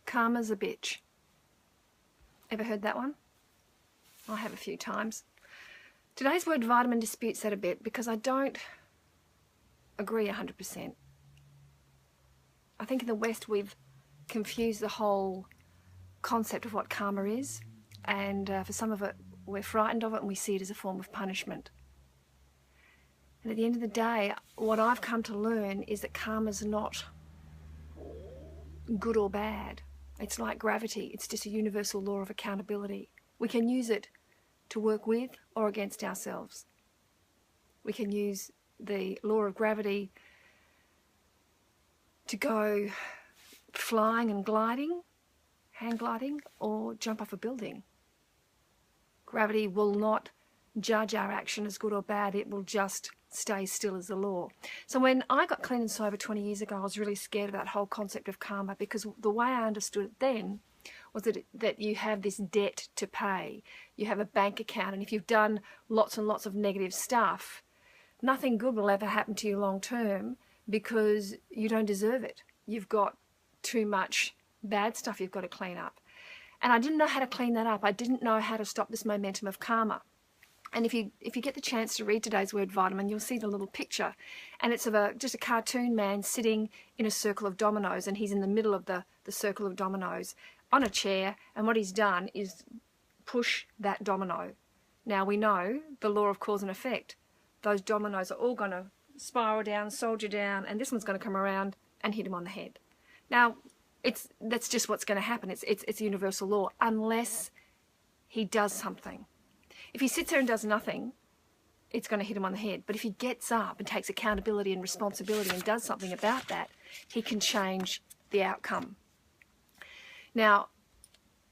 Karma's a bitch. Ever heard that one? I have a few times. Today's word vitamin disputes that a bit because I don't agree 100%. I think in the West we've confused the whole concept of what karma is, and for some of it we're frightened of it and we see it as a form of punishment. And at the end of the day, what I've come to learn is that karma's not good or bad. It's like gravity. It's just a universal law of accountability. We can use it to work with or against ourselves. We can use the law of gravity to go flying and gliding, hang gliding, or jump off a building. Gravity will not judge our action as good or bad. It will just stay still as the law. So when I got clean and sober 20 years ago, I was really scared of that whole concept of karma, because the way I understood it then was that you have this debt to pay. You have a bank account, and if you've done lots and lots of negative stuff, nothing good will ever happen to you long term because you don't deserve it. You've got too much bad stuff you've got to clean up. And I didn't know how to clean that up. I didn't know how to stop this momentum of karma. And if you get the chance to read today's word vitamin, you'll see the little picture. And it's of just a cartoon man sitting in a circle of dominoes, and he's in the middle of the circle of dominoes on a chair, and what he's done is push that domino. Now we know the law of cause and effect. Those dominoes are all going to spiral down, soldier down, and this one's going to come around and hit him on the head. Now, that's just what's going to happen. It's a universal law, unless he does something. If he sits there and does nothing, it's going to hit him on the head. But if he gets up and takes accountability and responsibility and does something about that, he can change the outcome. Now,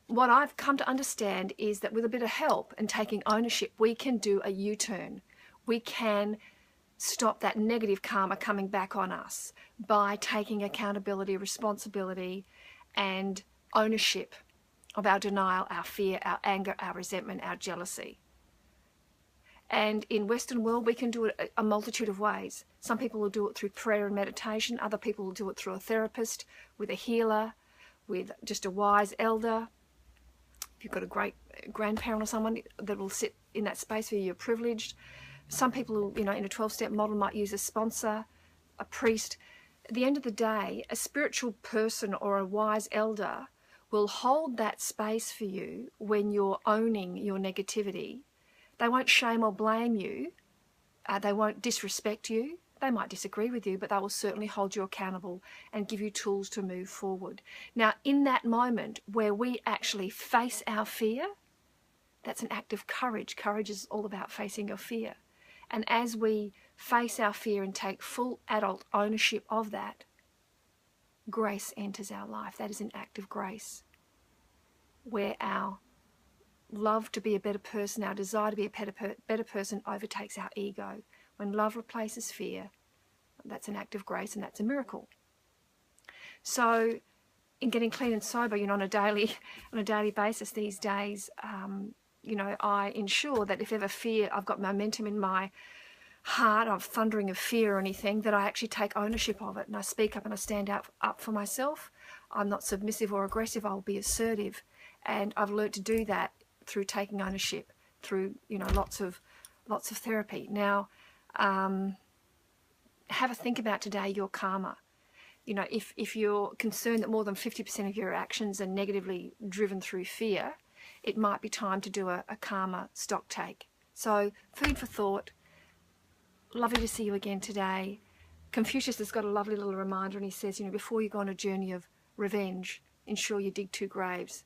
what I've come to understand is that with a bit of help and taking ownership, we can do a U-turn. We can stop that negative karma coming back on us by taking accountability, responsibility, and ownership of our denial, our fear, our anger, our resentment, our jealousy. And in Western world, we can do it a multitude of ways. Some people will do it through prayer and meditation. Other people will do it through a therapist, with a healer, with just a wise elder. If you've got a great grandparent or someone that will sit in that space where you're privileged. Some people, in a 12-step model might use a sponsor, a priest. At the end of the day, a spiritual person or a wise elder will hold that space for you when you're owning your negativity. They won't shame or blame you. They won't disrespect you. They might disagree with you, but they will certainly hold you accountable and give you tools to move forward. Now, in that moment where we actually face our fear, that's an act of courage. Courage is all about facing your fear. And as we face our fear and take full adult ownership of that, grace enters our life. That is an act of grace, where our love to be a better person, our desire to be a better person overtakes our ego. When love replaces fear, that's an act of grace, and that's a miracle. So in getting clean and sober, on a daily basis these days, I ensure that if ever fear, I've got momentum in my heart of thundering of fear or anything, that I actually take ownership of it and I speak up and I stand up for myself. I'm not submissive or aggressive. I'll be assertive, and I've learned to do that through taking ownership, through lots of therapy. Now, have a think about today your karma. If you're concerned that more than 50% of your actions are negatively driven through fear, it might be time to do a karma stock take. So, food for thought. Lovely to see you again today. Confucius has got a lovely little reminder, and he says, before you go on a journey of revenge, ensure you dig 2 graves.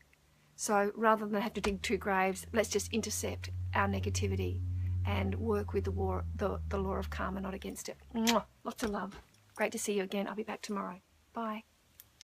So rather than have to dig 2 graves, let's just intercept our negativity and work with the law of karma, not against it. Mwah. Lots of love. Great to see you again. I'll be back tomorrow. Bye.